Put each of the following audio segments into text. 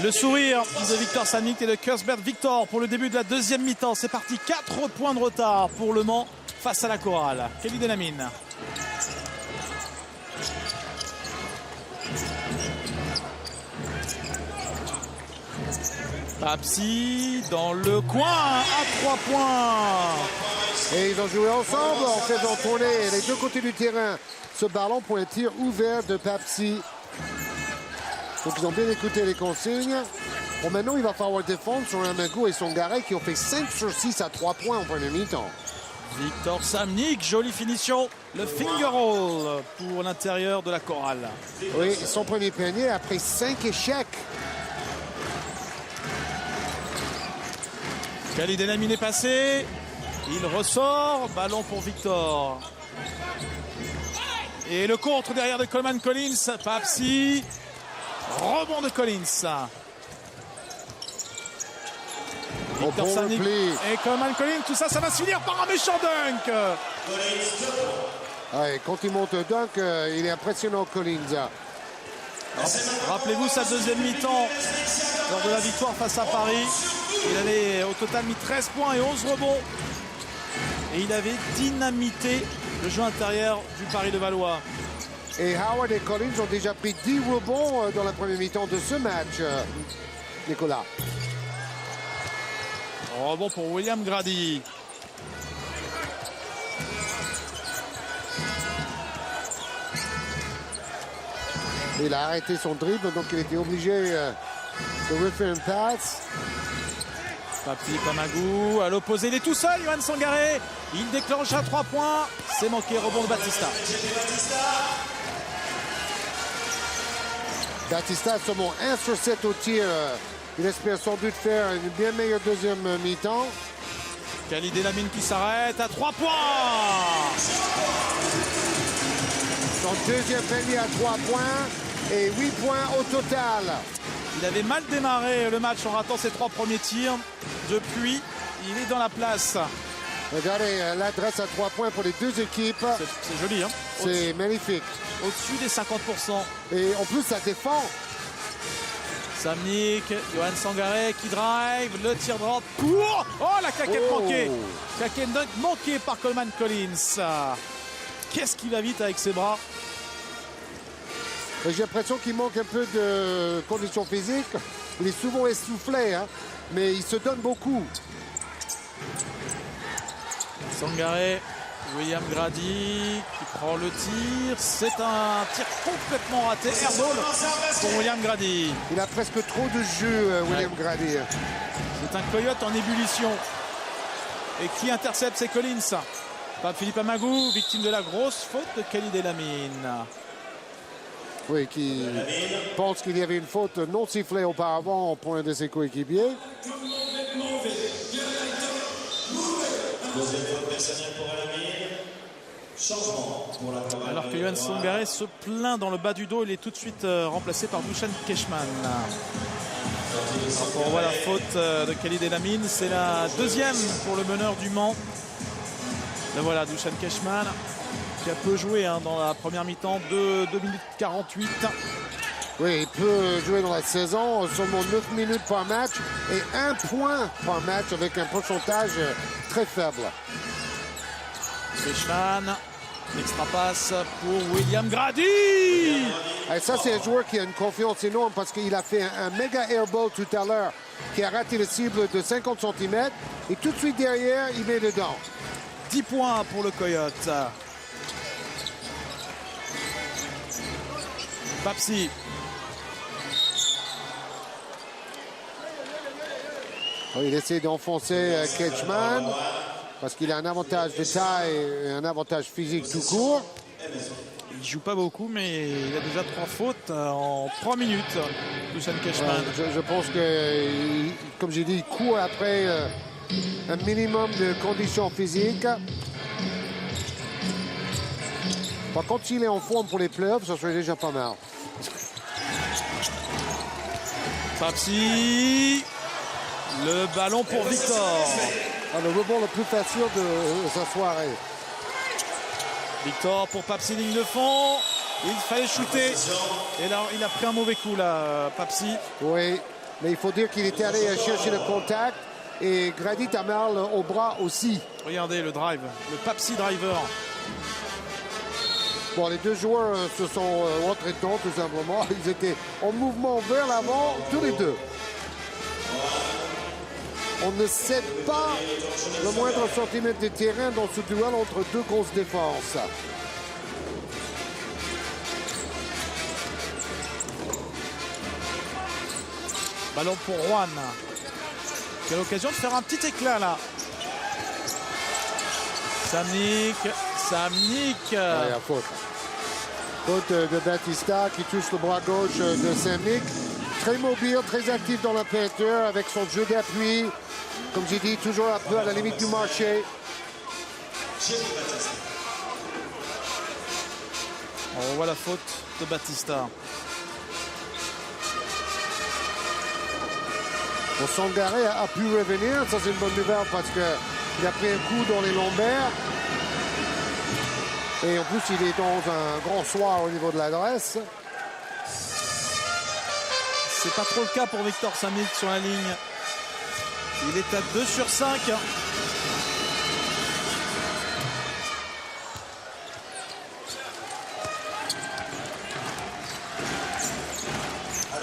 Le sourire de Victor Samnik et de Kurzbert Victor pour le début de la deuxième mi-temps. C'est parti, 4 points de retard pour Le Mans face à la chorale. Kelly Delamine. Papsi dans le coin à 3 points. Et ils ont joué ensemble en faisant tourner les deux côtés du terrain ce ballon pour un tir ouvert de Papsi. Donc ils ont bien écouté les consignes. Bon, maintenant il va falloir défendre sur Amago et Songaray qui ont fait 5 sur 6 à 3 points en première mi-temps. Victor Samnik, jolie finition. Le finger roll pour l'intérieur de la chorale. Oui, son premier panier après 5 échecs. Kelly Delamine est passé. Il ressort. Ballon pour Victor. Et le contre derrière de Coleman Collins. Papsi. Rebond de Collins. Victor Samnik et Coleman Collins. Tout ça, ça va se finir par un méchant dunk. Ouais, quand il monte dunk, il est impressionnant, Collins. Rappelez-vous sa deuxième mi-temps lors de la victoire face à Paris. Il avait au total mis 13 points et 11 rebonds. Et il avait dynamité le jeu intérieur du Paris de Valois. Et Howard et Collins ont déjà pris 10 rebonds dans la première mi-temps de ce match. Nicolas. Rebond pour William Grady. Il a arrêté son dribble, donc il était obligé de refaire une passe. Papsi Pamagou à l'opposé, il est tout seul, Yohan Sangaré. Il déclenche à 3 points. C'est manqué, rebond de Batista. Batista seulement 1 sur 7 au tir. Il espère sans doute faire une bien meilleure deuxième mi-temps. Kelly Delamine qui s'arrête à 3 points. Son deuxième panier à 3 points et 8 points au total. Il avait mal démarré le match en ratant ses 3 premiers tirs. Depuis, il est dans la place. Regardez l'adresse à 3 points pour les deux équipes. C'est joli, hein. C'est magnifique. Au-dessus des 50%. Et en plus, ça défend. Samnik, Yohan Sangaré qui drive, le tir drop pour... Oh, la claquette manquée. Claquette dunk manquée par Coleman Collins. Qu'est-ce qui va vite avec ses bras. J'ai l'impression qu'il manque un peu de condition physique. Il est souvent essoufflé, hein, mais il se donne beaucoup. Sangaré, William Grady qui prend le tir. C'est un tir complètement raté. Airball pour William Grady. Il a presque trop de jeu, William Grady. C'est un coyote en ébullition. Et qui intercepte, c'est Collins. Pas Philippe Amagou, victime de la grosse faute de Kelly Delamine. Oui, qui pense qu'il y avait une faute non sifflée auparavant pour un de ses coéquipiers. Alors que Yohan Sangaré se plaint dans le bas du dos, il est tout de suite remplacé par Dusan Keshman. On voit la faute de Kelly Delamine, c'est la deuxième pour le meneur du Mans. Et voilà, Dusan Keshman qui a peu joué dans la première mi-temps de 2 minutes 48. Oui, il peut jouer dans la saison, seulement 9 minutes par match et 1 point par match avec un pourcentage très faible. Keshman, l'extra passe pour William Grady. Et ça, c'est un joueur qui a une confiance énorme parce qu'il a fait un méga airball tout à l'heure qui a raté le cible de 50 cm et tout de suite derrière, il met dedans. 10 points pour le Coyote. Papsi. Il essaie d'enfoncer Keshman parce qu'il a un avantage de taille et un avantage physique tout court. Il joue pas beaucoup, mais il a déjà 3 fautes en 3 minutes. Dusan Keshman. Je pense que, comme j'ai dit, il court après un minimum de conditions physiques. Par contre, s'il est en forme pour les playoffs, ça serait déjà pas mal. Papsi. Le ballon pour Victor. Le rebond le plus facile de sa soirée. Victor pour Papsi, ligne de fond. Il fallait shooter. Et là, il a pris un mauvais coup, là, Papsi. Oui. Mais il faut dire qu'il était allé chercher le contact. Et Gradit a mal au bras aussi. Regardez le drive, le Papsi driver. Bon, les deux joueurs se sont rentrés dedans tout simplement. Ils étaient en mouvement vers l'avant, tous les deux. On ne cède pas le moindre centimètre de terrain dans ce duel entre deux grosses défenses. Ballon pour Juan. Quelle occasion de faire un petit éclat là. Samnik. Ouais, faute. Faute de Batista qui touche le bras gauche de Samnik. Très mobile, très actif dans la peinture avec son jeu d'appui. Comme j'ai dit, toujours un peu à la limite du marché. On revoit la faute de Batista. Bon, Sangaré a pu revenir, ça c'est une bonne nouvelle parce qu'il a pris un coup dans les lombaires. Et en plus, il est dans un grand soir au niveau de l'adresse. C'est pas trop le cas pour Victor Samnik sur la ligne. Il est à 2 sur 5.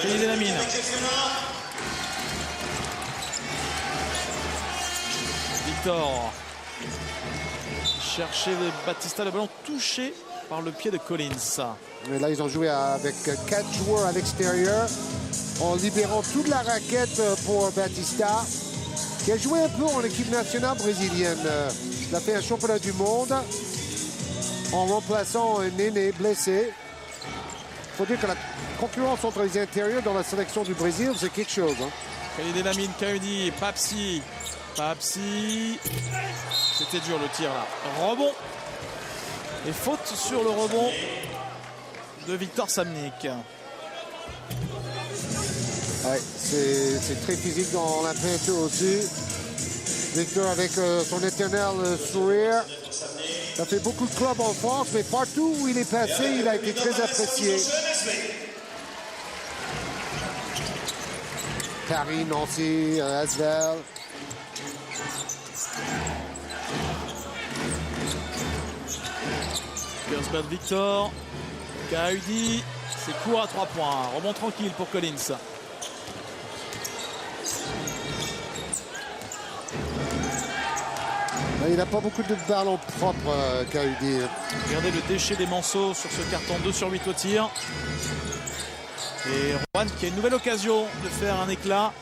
Il est la mine. Victor. Chercher Batista, le ballon touché par le pied de Collins. Mais là, ils ont joué avec 4 joueurs à l'extérieur en libérant toute la raquette pour Batista, qui a joué un peu en équipe nationale brésilienne. Il a fait un championnat du monde en remplaçant un aîné blessé. Il faut dire que la concurrence entre les intérieurs dans la sélection du Brésil, c'est quelque chose. Khalid Lamine, Kaudi, Papsi. C'était dur le tir là. Rebond. Et faute sur le rebond de Victor Samnik. Ouais, c'est très physique dans la peinture aussi. Victor avec son éternel sourire. Ça fait beaucoup de clubs en France, mais partout où il est passé, il a été très apprécié. Paris, Nancy, Asvel. Gersbert Victor. Kaudi. C'est court à 3 points. Rebond tranquille pour Collins. Il n'a pas beaucoup de ballons propres, Kaudi. Regardez le déchet des Manceaux sur ce carton 2 sur 8 au tir. Et Juan qui a une nouvelle occasion de faire un éclat.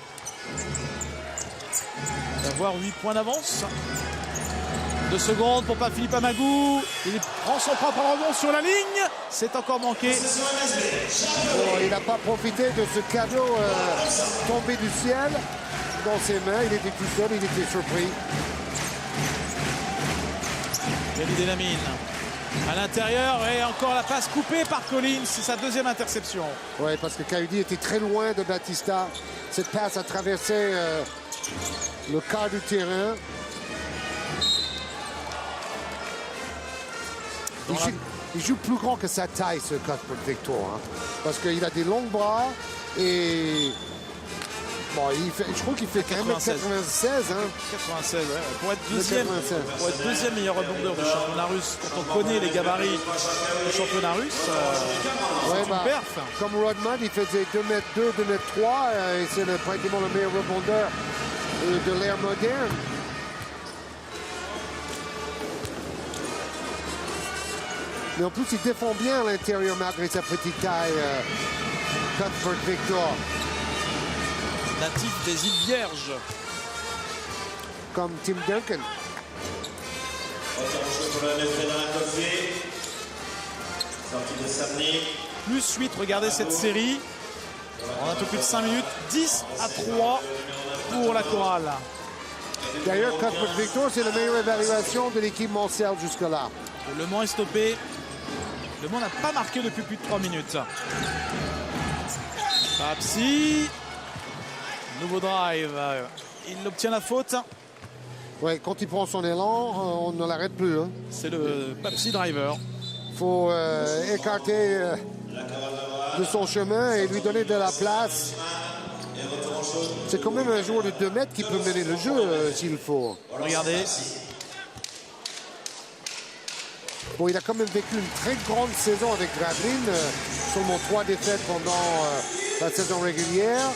D'avoir 8 points d'avance. 2 secondes pour pas Philippe Amagou. Il prend son propre rebond sur la ligne. C'est encore manqué. Bon, il n'a pas profité de ce cadeau tombé du ciel dans ses mains. Il était tout seul, il était surpris. Khalid Lamine à l'intérieur et encore la passe coupée par Collins. C'est sa deuxième interception. Oui, parce que Kaudi était très loin de Batista. Cette passe a traversé le quart du terrain. Il joue plus grand que sa taille, ce Cuthbert Victor. Parce qu'il a des longs bras et... Bon, je crois qu'il fait quand même 96. 96, ouais. Pour être deuxième meilleur rebondeur du championnat russe, quand on connaît les gabarits du championnat russe, c'est une perf. Comme Rodman, il faisait 2m2, 2m3, et c'est pratiquement le meilleur rebondeur de l'ère moderne. Mais en plus, il défend bien à l'intérieur malgré sa petite taille, Cuthbert Victor. Natif des îles Vierges. Comme Tim Duncan. Plus 8, regardez cette série. On a un peu plus de 5 minutes. 10-3 pour la chorale. D'ailleurs, Cuthbert Victor, c'est la meilleure évaluation de l'équipe Montréal jusque-là. Le Mans est stoppé. Le Mans n'a pas marqué depuis plus de 3 minutes. Papsi. Nouveau drive. Il obtient la faute. Oui, quand il prend son élan, on ne l'arrête plus. C'est le Papsi driver. Il faut écarter de son chemin et lui donner de la place C'est quand même un joueur de 2 mètres qui peut mener le jeu s'il faut. Regardez. Bon, il a quand même vécu une très grande saison avec Gravelines, seulement 3 défaites pendant la saison régulière.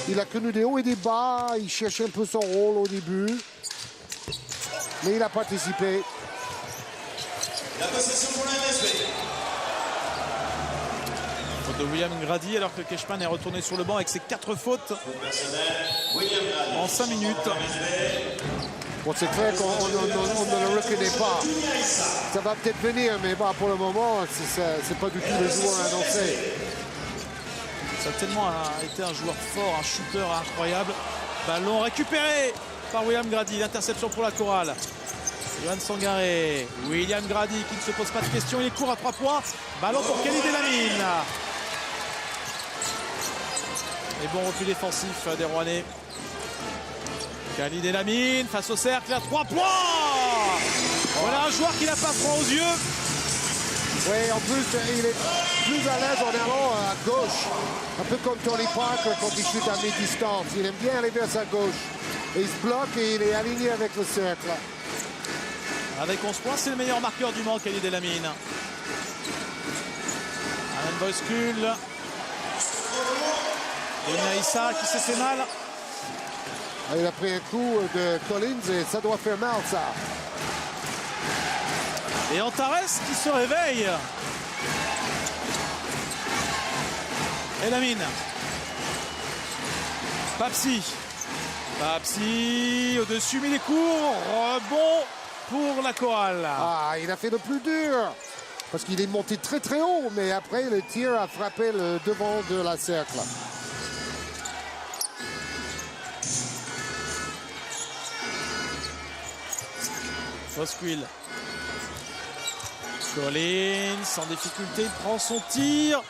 Il a connu des hauts et des bas, il cherchait un peu son rôle au début, mais il a participé. La possession pour la MSB. Faute de William Grady alors que Keshman est retourné sur le banc avec ses 4 fautes en 5 minutes. Bon, c'est clair qu'on ne le reconnaît pas. Ça va peut-être venir, mais bah, pour le moment, c'est pas du tout le joueur annoncé. Ça a tellement été un joueur fort, un shooter incroyable. Ballon récupéré par William Grady. L'interception pour la chorale. Johan Sangaré. William Grady qui ne se pose pas de questions. Il est court à 3 points. Ballon pour Khalid Elamine. Et bon repli défensif des Rouennais. Khalid Elamine face au cercle à 3 points. Voilà un joueur qui n'a pas froid aux yeux. Oui, en plus, il est plus à l'aise en allant à gauche. Un peu comme Tony Parker quand il chute à mi-distance. Il aime bien aller vers sa gauche. Et il se bloque et il est aligné avec le cercle. Avec 11 points, c'est le meilleur marqueur du Mans, Khalid Elamine. Alan Boyskul. Et Naïssa qui s'est fait mal. Il a pris un coup de Collins et ça doit faire mal, ça. Et Antares qui se réveille. Elamine. Papsi. Papsi au-dessus, mais il est court. Rebond pour la chorale. Ah, il a fait le plus dur. Parce qu'il est monté très très haut, mais après le tir a frappé le devant de la cercle. Bosquil. Collins en difficulté, il prend son tir.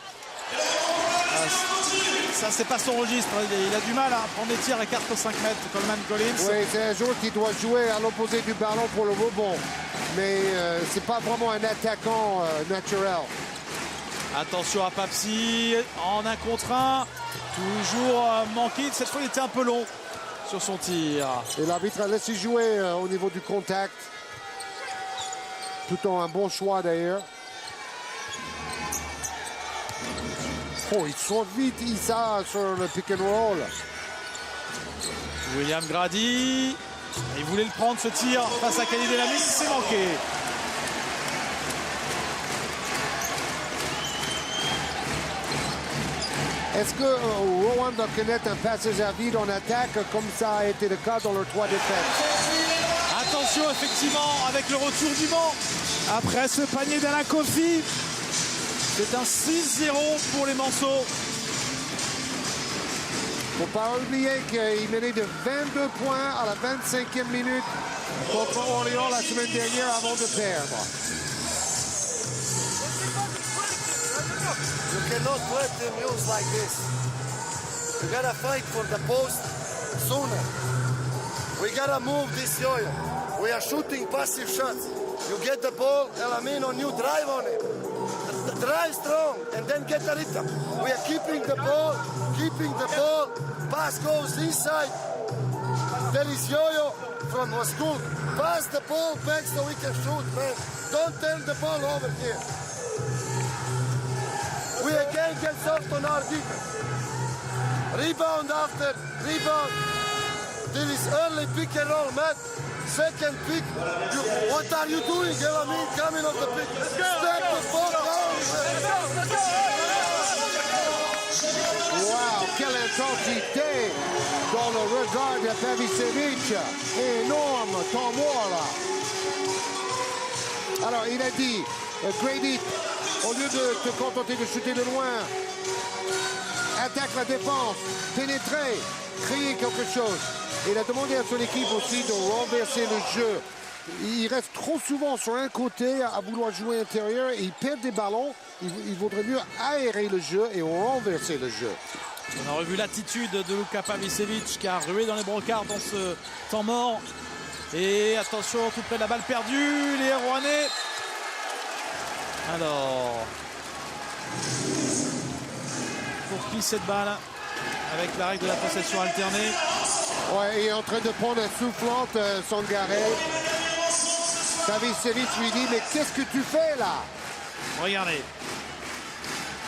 Ça, c'est pas son registre. Il a du mal à prendre des tirs à 4-5 mètres, Coleman Collins. Oui, c'est un joueur qui doit jouer à l'opposé du ballon pour le rebond. Mais c'est pas vraiment un attaquant naturel. Attention à Papsi en 1 contre 1. Toujours manqué. Cette fois, il était un peu long sur son tir. Et l'arbitre a laissé jouer au niveau du contact. Tout en un bon choix d'ailleurs. Oh, il sort vite Issa sur le pick and roll. William Grady. Il voulait le prendre ce tir face à Khalid Elamine. C'est manqué. Est-ce que Rowan va connaître un passage à vide en attaque comme ça a été le cas dans leurs 3 défaites? Attention effectivement avec le retour du Mans. Après ce panier d'Alain Kofi. C'est un 6-0 pour les Manceaux. Faut pas oublier qu'il menait de 22 points à la 25e minute contre Orléans la semaine dernière avant de perdre. You cannot let them use like this. You gotta fight for the post sooner. We gotta move this yo-yo. We are shooting passive shots. You get the ball, Elamine on you, drive on it. Drive strong and then get the rhythm. We are keeping the ball. Pass goes inside. There is yo-yo from Waskul. Pass the ball back so we can shoot, man. Don't turn the ball over here. We again get soft on our defense. Rebound after rebound. There is early pick and roll, Matt. Second pick. What are you doing, Elamine? Coming off the pick. Step the ball down. Wow, quelle intensité dans le regard de Pavicevic. Énorme temps mort là. Alors il a dit, Grady, au lieu de te contenter de shooter de loin, attaque la défense, pénétrer, créer quelque chose. Il a demandé à son équipe aussi de renverser le jeu. Il reste trop souvent sur un côté à vouloir jouer intérieur et il perd des ballons. Il vaudrait mieux aérer le jeu et renverser le jeu. On a revu l'attitude de Luka Pavicevic qui a rué dans les brocards dans ce temps mort. Et attention, tout près de la balle perdue, les Rouennais. Alors, pour qui cette balle? avec la règle de la possession alternée. Ouais, il est en train de prendre un soufflante, Sangaré. Pavicevic lui dit, mais qu'est-ce que tu fais là? Regardez.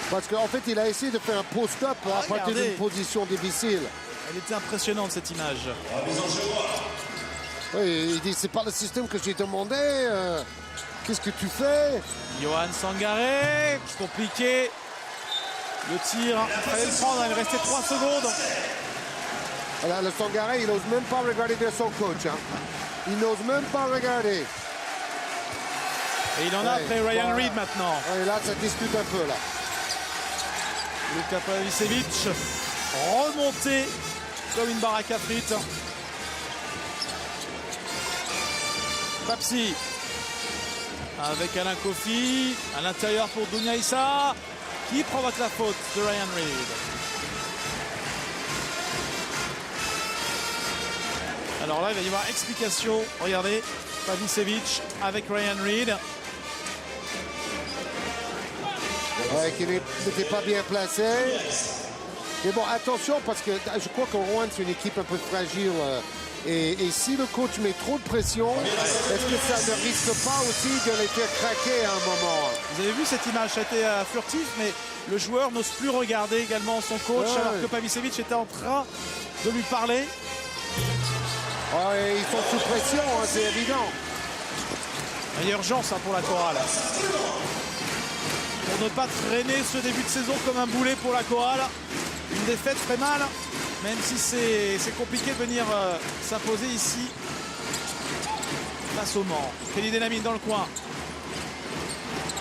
Parce qu'en fait, il a essayé de faire un post-up à partir d'une position difficile. Elle était impressionnante cette image. Oui, il dit, c'est pas le système que j'ai demandé. Qu'est-ce que tu fais? Johan Sangaré, compliqué. Le tir, il fallait le prendre, il restait 3 secondes. Voilà, le Sangaré, il n'ose même pas regarder vers son coach. Hein. Il n'ose même pas regarder. Et il en a après Ryan Reed maintenant. Et là, ça discute un peu là. Luka Pavicevic remonté comme une baraque à frites. Papsi avec Alain Kofi à l'intérieur pour Dounia Issa qui provoque la faute de Ryan Reed. Alors là, il va y avoir explication. Regardez, Pavicevic avec Ryan Reed. Ouais, qui n'était pas bien placé. Mais bon, attention, parce que je crois que Rouen, c'est une équipe un peu fragile. Et si le coach met trop de pression, est-ce que ça ne risque pas aussi de les faire craquer à un moment? Vous avez vu cette image, ça a été furtif, mais le joueur n'ose plus regarder également son coach, alors que Pavicevic était en train de lui parler. Ouais, ils sont sous pression, hein, c'est évident. Il y a urgence pour la chorale. Pour ne pas traîner ce début de saison comme un boulet pour la chorale. Une défaite ferait mal, même si c'est compliqué de venir s'imposer ici face au Mans. Kenny Denamine dans le coin.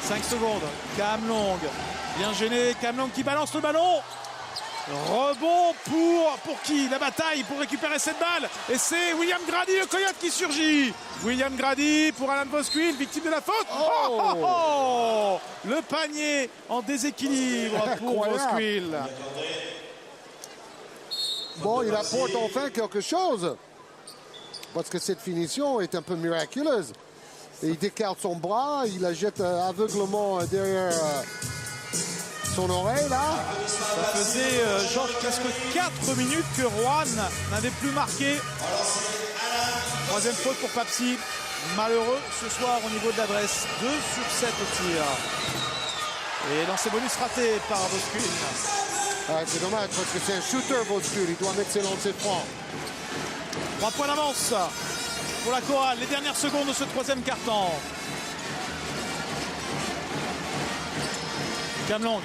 5 secondes. Cam Long. Bien gêné. Cam Long qui balance le ballon. Rebond pour qui? La bataille pour récupérer cette balle. Et c'est William Grady, le coyote, qui surgit. William Grady pour Alan Voskuil, victime de la faute. Le panier en déséquilibre pour Voskuil. Bon, il apporte enfin quelque chose. Parce que cette finition est un peu miraculeuse. Et il décale son bras, il la jette aveuglement derrière son oreille là. Ça faisait, Georges, presque 4 minutes que Rouen n'avait plus marqué. Troisième faute pour Papsi. Malheureux ce soir au niveau de l'adresse. 2 sur 7 au tir. Et lancer bonus raté par Voskuil. C'est dommage parce que c'est un shooter, Voskuil. Il doit mettre ses lancers francs. 3 points d'avance pour la chorale. Les dernières secondes de ce troisième quart-temps. Cam Long.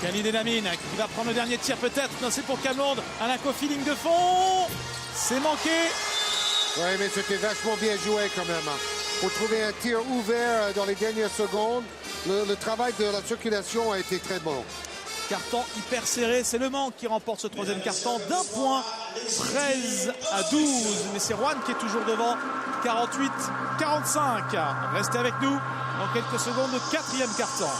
Kenny Denamine qui va prendre le dernier tir peut-être. Non, c'est pour Cam Long. Alain Kofi, ligne de fond. C'est manqué. Oui, mais c'était vachement bien joué quand même. Pour trouver un tir ouvert dans les dernières secondes, le travail de la circulation a été très bon. Carton hyper serré, c'est Le Mans qui remporte ce troisième carton d'un point, 13-12. Mais c'est Rouen qui est toujours devant, 48-45. Restez avec nous dans quelques secondes, le quatrième carton.